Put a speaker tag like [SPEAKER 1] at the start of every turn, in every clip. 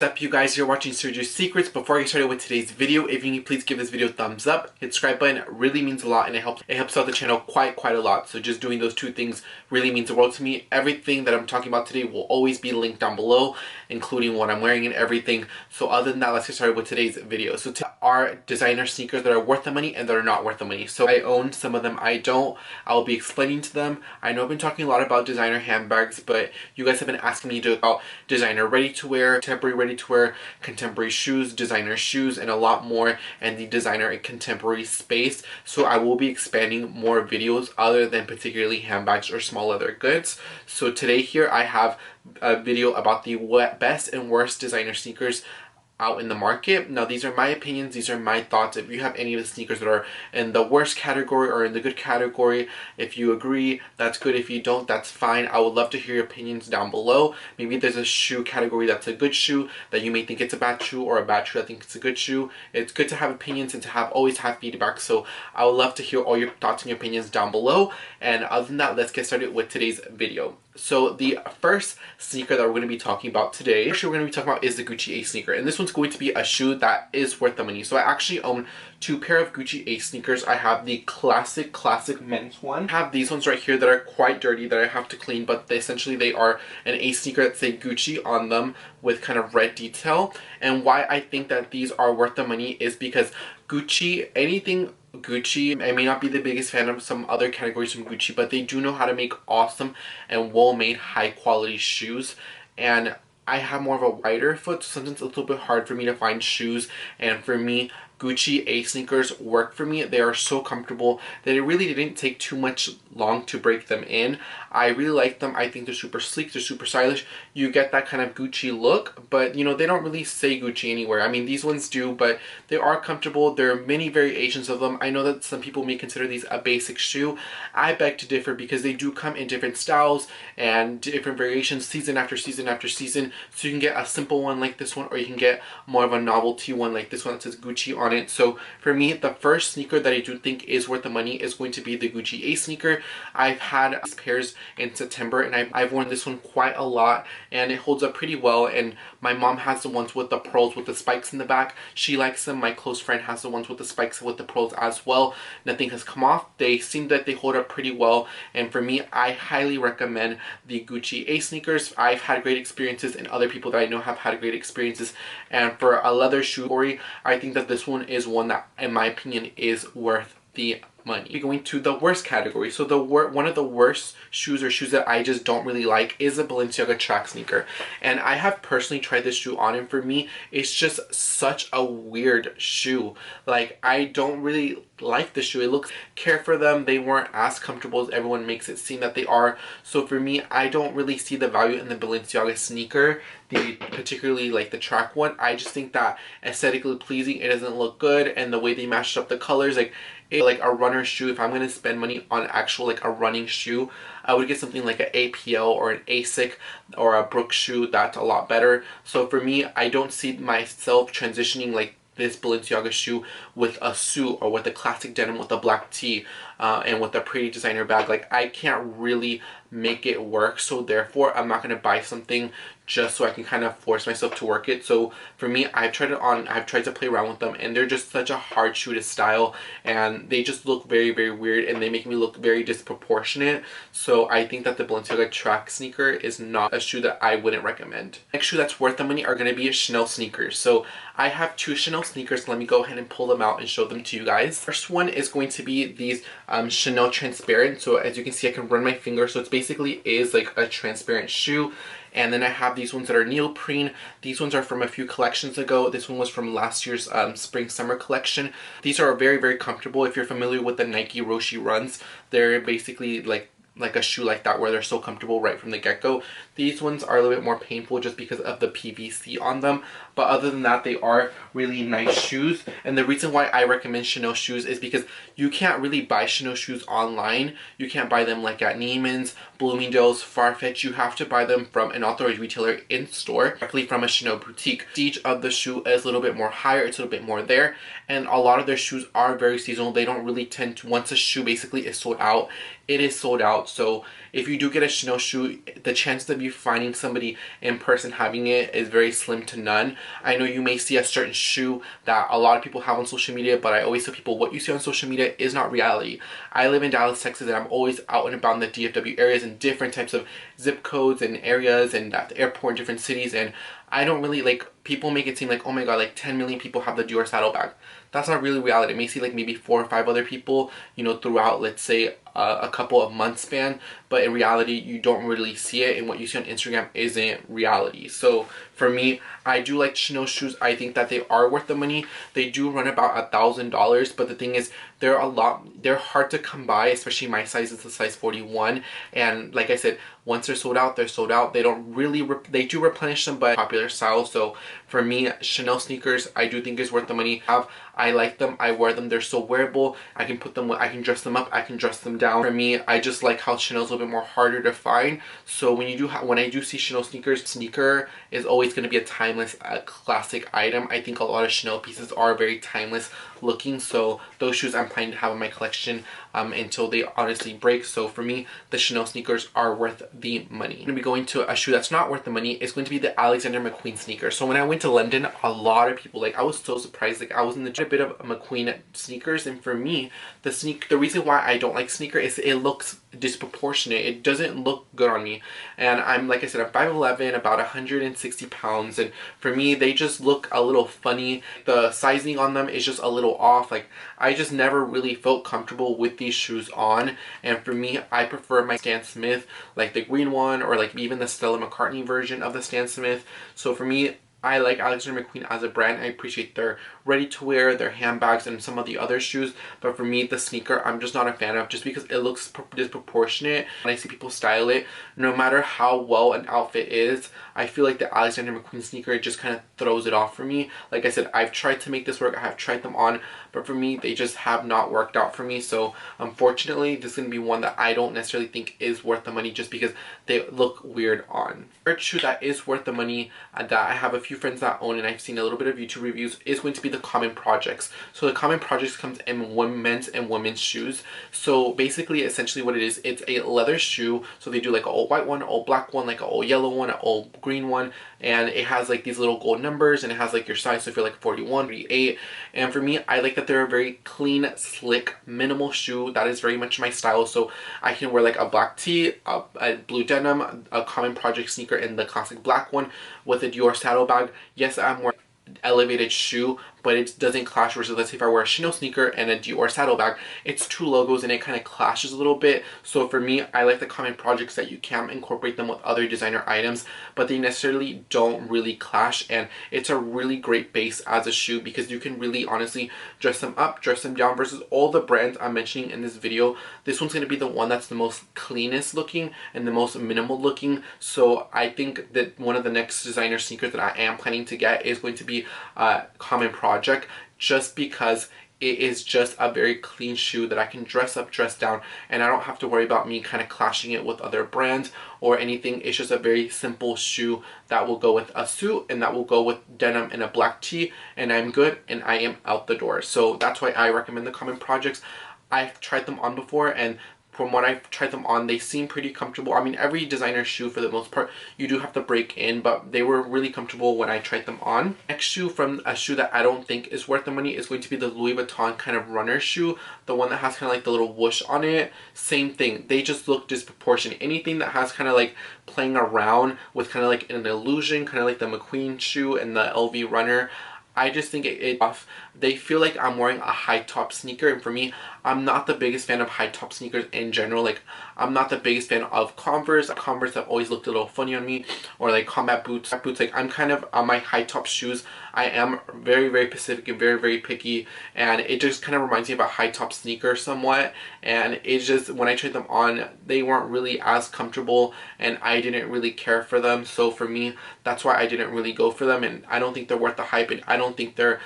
[SPEAKER 1] What's up, you guys? You're watching Sergio's Secrets. Before I get started with today's video, if you need, please give this video a thumbs up. Hit the subscribe button. It really means a lot, and it helps out the channel quite a lot. So just doing those two things really means the world to me. Everything that I'm talking about today will always be linked down below, including what I'm wearing and everything. So other than that, let's get started with today's video. So are designer sneakers that are worth the money and that are not worth the money. So I own some of them, I don't. I will be explaining to them. I know I've been talking a lot about designer handbags, but you guys have been asking me about designer ready-to-wear, temporary ready-to-wear, contemporary shoes, designer shoes, and a lot more in the designer and contemporary space. So I will be expanding more videos other than particularly handbags or small leather goods. So today here I have a video about the best and worst designer sneakers out in the market. Now these are my opinions, these are my thoughts. If you have any of the sneakers that are in the worst category or in the good category, if you agree, that's good. If you don't, that's fine. I would love to hear your opinions down below. Maybe there's a shoe category that's a good shoe that you may think it's a bad shoe, or a bad shoe that thinks it's a good shoe. It's good to have opinions and to always have feedback. So I would love to hear all your thoughts and your opinions down below. And other than that, let's get started with today's video. So the first sneaker that we're going to be talking about today, we're going to be talking about is the Gucci Ace sneaker. And this one's going to be a shoe that is worth the money. So I actually own two pair of Gucci Ace sneakers. I have the classic men's one. I have these ones right here that are quite dirty that I have to clean, but essentially they are an Ace sneaker that say Gucci on them with kind of red detail. And why I think that these are worth the money is because Gucci, anything Gucci, I may not be the biggest fan of some other categories from Gucci, but they do know how to make awesome and well-made high quality shoes. And I have more of a wider foot, so sometimes it's a little bit hard for me to find shoes, and for me, Gucci Ace sneakers work for me. They are so comfortable that it really didn't take too much long to break them in. I really like them. I think they're super sleek, they're super stylish. You get that kind of Gucci look, but you know, they don't really say Gucci anywhere. I mean, these ones do, but they are comfortable. There are many variations of them. I know that some people may consider these a basic shoe. I beg to differ because they do come in different styles and different variations season after season after season. So you can get a simple one like this one, or you can get more of a novelty one like this one that says Gucci on it. So for me, the first sneaker that I do think is worth the money is going to be the Gucci Ace sneaker. I've had these pairs in September, and I've worn this one quite a lot, and it holds up pretty well. And my mom has the ones with the pearls with the spikes in the back. She likes them. My close friend has the ones with the spikes with the pearls as well. Nothing has come off. They seem that they hold up pretty well, and for me, I highly recommend the Gucci Ace sneakers. I've had great experiences, and other people that I know have had great experiences. And for a leather shoe category, I think that this one is one that, in my opinion, is worth the money. We're going to the worst category. So one of the worst shoes, or shoes that I just don't really like, is a Balenciaga track sneaker. And I have personally tried this shoe on, and for me, it's just such a weird shoe. Like, I don't really like the shoe. It looks, care for them, they weren't as comfortable as everyone makes it seem that they are. So for me, I don't really see the value in the Balenciaga sneaker, particularly like the track one. I just think that aesthetically pleasing, it doesn't look good, and the way they matched up the colors, like a runner shoe. If I'm going to spend money on actual like a running shoe, I would get something like an APL or an ASIC or a Brooks shoe. That's a lot better. So for me, I don't see myself transitioning like this Balenciaga shoe with a suit or with a classic denim with a black tee and with a pretty designer bag. Like, I can't really make it work, so therefore I'm not going to buy something just so I can kind of force myself to work it. So for me, I've tried it on, I've tried to play around with them, and they're just such a hard shoe to style, and they just look very weird, and they make me look very disproportionate. So I think that the Balenciaga track sneaker is not a shoe that I wouldn't recommend. Next shoe that's worth the money are going to be Chanel sneakers. So I have two Chanel sneakers. Let me go ahead and pull them out and show them to you guys. First one is going to be these Chanel transparent. So as you can see, I can run my finger, so it's basically is like a transparent shoe. And then I have these ones that are neoprene. These ones are from a few collections ago. This one was from last year's spring summer collection. These are very comfortable. If you're familiar with the Nike Roshe runs, they're basically like a shoe like that, where they're so comfortable right from the get-go. These ones are a little bit more painful just because of the PVC on them, but other than that, they are really nice shoes. And the reason why I recommend Chanel shoes is because you can't really buy Chanel shoes online. You can't buy them like at Neiman's, Bloomingdale's, Farfetch. You have to buy them from an authorized retailer in store, directly from a Chanel boutique. Each of the shoe is a little bit more higher, it's a little bit more there, and a lot of their shoes are very seasonal. They don't really tend to, once a shoe basically is sold out, it is sold out. So if you do get a Chanel shoe, the chance of you finding somebody in person having it is very slim to none. I know you may see a certain shoe that a lot of people have on social media, but I always tell people what you see on social media is not reality. I live in Dallas, Texas, and I'm always out and about in the DFW areas in different types of zip codes and areas and at the airport in different cities, and I don't really, like, people make it seem like, oh my god, like 10 million people have the Dior saddlebag. That's not really reality. It may see like maybe 4 or 5 other people, you know, throughout, let's say, a couple of months span, but in reality you don't really see it, and what you see on Instagram isn't reality. So for me, I do like Chanel shoes. I think that they are worth the money. They do run about $1,000, but the thing is, they're hard to come by, especially my size is a size 41, and like I said, once they're sold out, they're sold out. They don't really they do replenish them, but popular style. So for me, Chanel sneakers, I do think is worth the money. I like them, I wear them, they're so wearable. I can put them, I can dress them up, I can dress them down. For me, I just like how Chanel's a little bit more harder to find. So when I do see Chanel sneakers, sneaker is always going to be a timeless, classic item. I think a lot of Chanel pieces are very timeless looking, so those shoes I'm planning to have in my collection until they honestly break. So for me, the Chanel sneakers are worth the money. I'm going to be going to a shoe that's not worth the money. It's going to be the Alexander McQueen sneaker. So when I went to London, a lot of people, like, I was so surprised. Like, I was in a bit of McQueen sneakers, and for me, the reason why I don't like sneaker is it looks disproportionate. It doesn't look good on me, and I'm, like I said, I'm 5'11", about 160 pounds, and for me, they just look a little funny. The sizing on them is just a little off. Like, I just never really felt comfortable with these shoes on, and for me, I prefer my Stan Smith, like the green one, or like even the Stella McCartney version of the Stan Smith. So for me, I like Alexander McQueen as a brand. I appreciate their ready-to-wear, their handbags, and some of the other shoes. But for me, the sneaker, I'm just not a fan of, just because it looks disproportionate. When I see people style it, no matter how well an outfit is, I feel like the Alexander McQueen sneaker just kind of throws it off for me. Like I said, I've tried to make this work. I have tried them on, but for me, they just have not worked out for me. So unfortunately, this is going to be one that I don't necessarily think is worth the money, just because they look weird on. Third shoe that is worth the money, that I have a few friends that own, and I've seen a little bit of YouTube reviews, is going to be the Common Projects. So the Common Projects comes in men's and women's shoes. So basically, essentially what it is, it's a leather shoe. So they do like an all white one, all black one, like an all yellow one, an all green one, and it has like these little gold numbers, and it has like your size. So if you're like 41, 38, and for me, I like that they're a very clean, slick, minimal shoe. That is very much my style. So I can wear like a black tee, a blue denim, a Common Project sneaker, and the classic black one with a Dior saddlebag. Yes, I'm wearing elevated shoe, but it doesn't clash versus, let's say, if I wear a Chanel sneaker and a Dior saddlebag, it's two logos and it kind of clashes a little bit. So for me, I like the Common Projects that you can incorporate them with other designer items, but they necessarily don't really clash, and it's a really great base as a shoe because you can really honestly dress them up, dress them down, versus all the brands I'm mentioning in this video. This one's going to be the one that's the most cleanest looking and the most minimal looking. So I think that one of the next designer sneakers that I am planning to get is going to be Common Project, just because it is just a very clean shoe that I can dress up, dress down, and I don't have to worry about me kind of clashing it with other brands or anything. It's just a very simple shoe that will go with a suit, and that will go with denim and a black tee, and I'm good and I am out the door. So that's why I recommend the Common Projects. I've tried them on before, and from what I've tried them on, they seem pretty comfortable. I mean, every designer shoe, for the most part, you do have to break in, but they were really comfortable when I tried them on. Next shoe from a shoe that I don't think is worth the money is going to be the Louis Vuitton kind of runner shoe. The one that has kind of like the little whoosh on it. Same thing. They just look disproportionate. Anything that has kind of like playing around with kind of like an illusion, kind of like the McQueen shoe and the LV runner, I just think it off. They feel like I'm wearing a high top sneaker, and for me, I'm not the biggest fan of high top sneakers in general. Like, I'm not the biggest fan of Converse. Converse have always looked a little funny on me, or like combat boots. Like, I'm kind of on my high top shoes, I am very, very specific and very, very picky, and it just kind of reminds me of a high top sneaker somewhat. And it's just, when I tried them on, they weren't really as comfortable, and I didn't really care for them. So for me, that's why I didn't really go for them, and I don't think they're worth the hype, and I don't think they're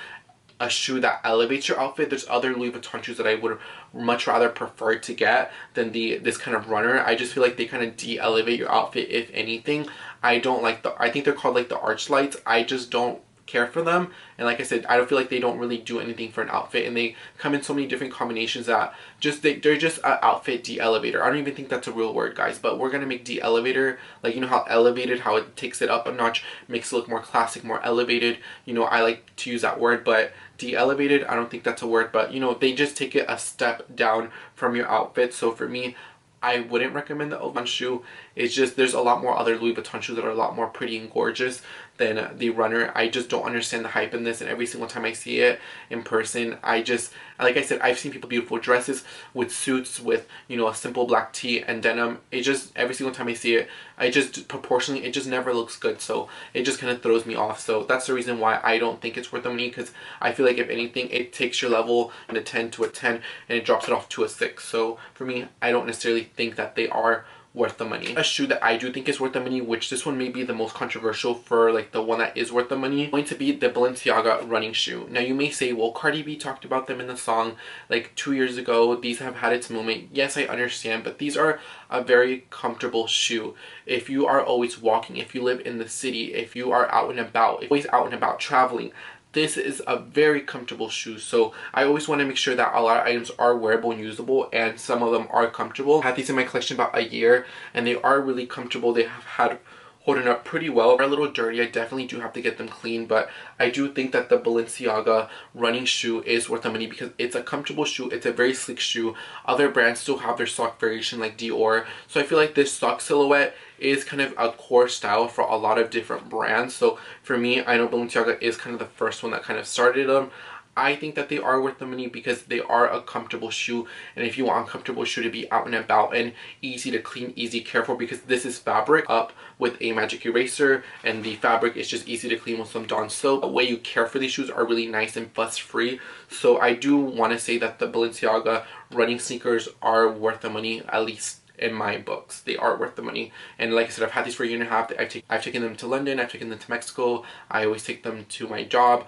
[SPEAKER 1] a shoe that elevates your outfit. There's other Louis Vuitton shoes that I would much rather prefer to get than this kind of runner. I just feel like they kind of de-elevate your outfit, if anything. I don't like I think they're called like the arch lights. I just don't care for them. And like I said, I don't feel like they don't really do anything for an outfit, and they come in so many different combinations that they're just an outfit de-elevator. I don't even think that's a real word, guys, but we're gonna make de-elevator, like, you know how elevated, how it takes it up a notch, makes it look more classic, more elevated. You know, I like to use that word, but de-elevated, I don't think that's a word, but you know, they just take it a step down from your outfit. So for me, I wouldn't recommend the Oban shoe. It's just, there's a lot more other Louis Vuitton shoes that are a lot more pretty and gorgeous than the Runner. I just don't understand the hype in this, and every single time I see it in person, I just, like I said, I've seen people beautiful dresses with suits with, you know, a simple black tee and denim. It just, every single time I see it, I just, proportionally, it just never looks good. So it just kind of throws me off. So that's the reason why I don't think it's worth the money, because I feel like if anything, it takes your level in a 10 to a 10 and it drops it off to a 6. So for me, I don't necessarily think that they are worth the money. A shoe that I do think is worth the money, which this one may be the most controversial for like the one that is worth the money, going to be the Balenciaga running shoe. Now you may say, well, Cardi B talked about them in the song like 2 years ago. These have had its moment. Yes, I understand, but these are a very comfortable shoe. If you are always walking, if you live in the city, if you are out and about, if you're always out and about traveling, this is a very comfortable shoe. So I always want to make sure that a lot of items are wearable and usable, and some of them are comfortable. I had these in my collection about a year, and they are really comfortable. They have had holding up pretty well. They're a little dirty. I definitely do have to get them clean, but I do think that the Balenciaga running shoe is worth the money because it's a comfortable shoe. It's a very sleek shoe. Other brands still have their sock variation like Dior. So I feel like this sock silhouette is kind of a core style for a lot of different brands. So for me, I know Balenciaga is kind of the first one that kind of started them. I think that they are worth the money because they are a comfortable shoe, and if you want a comfortable shoe to be out and about and easy to clean, easy care for, because this is fabric up with a magic eraser, and the fabric is just easy to clean with some Dawn soap. The way you care for these shoes are really nice and fuss free. So I do want to say that the Balenciaga running sneakers are worth the money, at least in my books. They are worth the money. And like I said, I've had these for a year and a half. I've taken them to London, I've taken them to Mexico, I always take them to my job.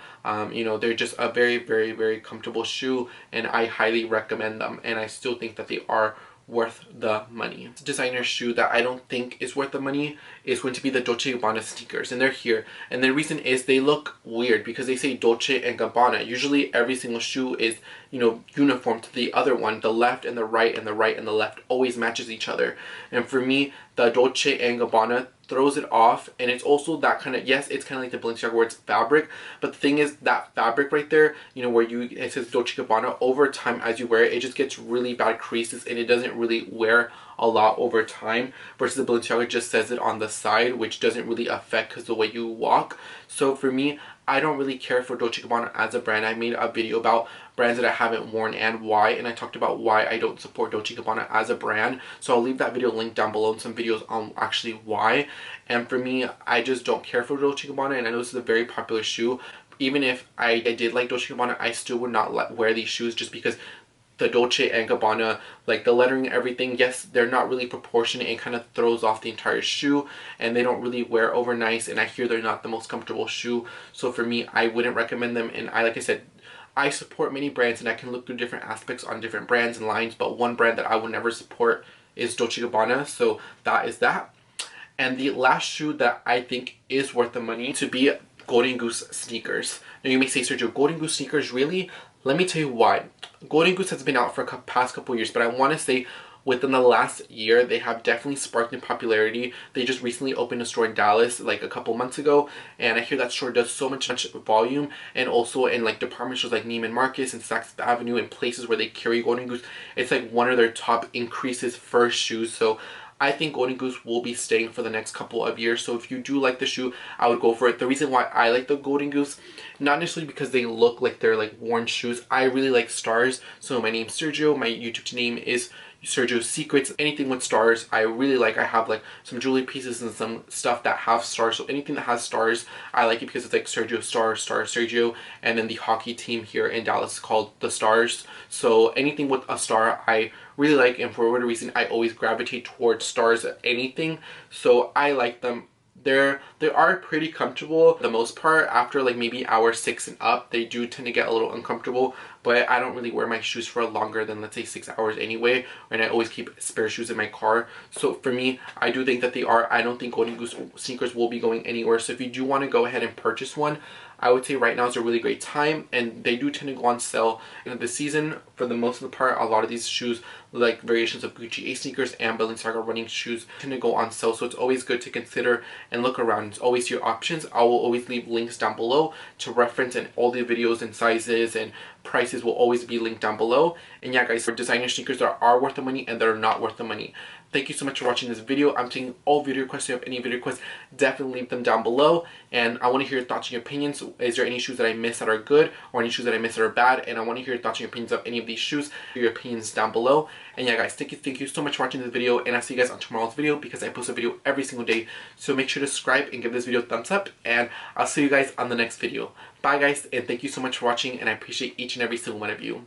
[SPEAKER 1] You know, they're just a very, very, very comfortable shoe, and I highly recommend them, and I still think that they are worth the money. Designer shoe that I don't think is worth the money is going to be the Dolce & Gabbana sneakers, and they're here, and the reason is they look weird because they say Dolce and Gabbana. Usually every single shoe is, you know, uniform to the other one. The left and the right and the right and the left always matches each other, and for me the Dolce & Gabbana throws it off. And it's also that kind of, yes, it's kind of like the Balenciaga where it's fabric, but the thing is that fabric right there, you know, where it says Dolce & Gabbana, over time as you wear it, it just gets really bad creases and it doesn't really wear a lot over time, versus the Balenciaga just says it on the side, which doesn't really affect because the way you walk. So for me, I don't really care for Dolce & Gabbana as a brand. I made a video about brands that I haven't worn and why, and I talked about why I don't support Dolce & Gabbana as a brand. So I'll leave that video linked down below and some videos on actually why. And for me, I just don't care for Dolce & Gabbana, and I know this is a very popular shoe. Even if I did like Dolce & Gabbana, I still would not wear these shoes just because the Dolce & Gabbana, like the lettering and everything, yes, they're not really proportionate. It kind of throws off the entire shoe, and they don't really wear over nice, and I hear they're not the most comfortable shoe. So for me, I wouldn't recommend them. And like I said, I support many brands, and I can look through different aspects on different brands and lines, but one brand that I would never support is Dolce & Gabbana. So that is that. And the last shoe that I think is worth the money to be Golden Goose sneakers. Now you may say, Sergio, Golden Goose sneakers, really? Let me tell you why. Golden Goose has been out for the past couple years, but I want to say within the last year, they have definitely sparked in popularity. They just recently opened a store in Dallas like a couple months ago, and I hear that store does so much volume, and also in like department stores like Neiman Marcus and Saks Avenue and places where they carry Golden Goose, it's like one of their top increases for shoes. So I think Golden Goose will be staying for the next couple of years. So if you do like the shoe, I would go for it. The reason why I like the Golden Goose, not necessarily because they look like they're like worn shoes. I really like stars. So my name's Sergio. My YouTube name is Sergio's Secrets. Anything with stars, I really like. I have like some jewelry pieces and some stuff that have stars. So anything that has stars, I like it because it's like Sergio Star, Star Sergio. And then the hockey team here in Dallas is called the Stars. So anything with a star, I really like, and for whatever reason, I always gravitate towards stars at anything. So I like them. They are pretty comfortable for the most part. After like maybe hour 6 and up, they do tend to get a little uncomfortable, but I don't really wear my shoes for longer than, let's say, 6 hours anyway, and I always keep spare shoes in my car. So for me, I do think that I don't think Golden Goose sneakers will be going anywhere. So if you do want to go ahead and purchase one, I would say right now is a really great time, and they do tend to go on sale in the season. For the most of the part, a lot of these shoes, like variations of Gucci A sneakers and Balenciaga running shoes, tend to go on sale, so it's always good to consider and look around. It's always your options. I will always leave links down below to reference, and all the videos and sizes and prices will always be linked down below. And yeah guys, for designer sneakers that are worth the money and that are not worth the money. Thank you so much for watching this video. I'm taking all video requests. If you have any video requests, definitely leave them down below. And I want to hear your thoughts and your opinions. Is there any shoes that I missed that are good, or any shoes that I missed that are bad? And I want to hear your thoughts and your opinions of any of these shoes. Your opinions down below. And yeah guys, thank you so much for watching this video, and I'll see you guys on tomorrow's video because I post a video every single day. So make sure to subscribe and give this video a thumbs up, and I'll see you guys on the next video. Bye guys, and thank you so much for watching, and I appreciate each and every single one of you.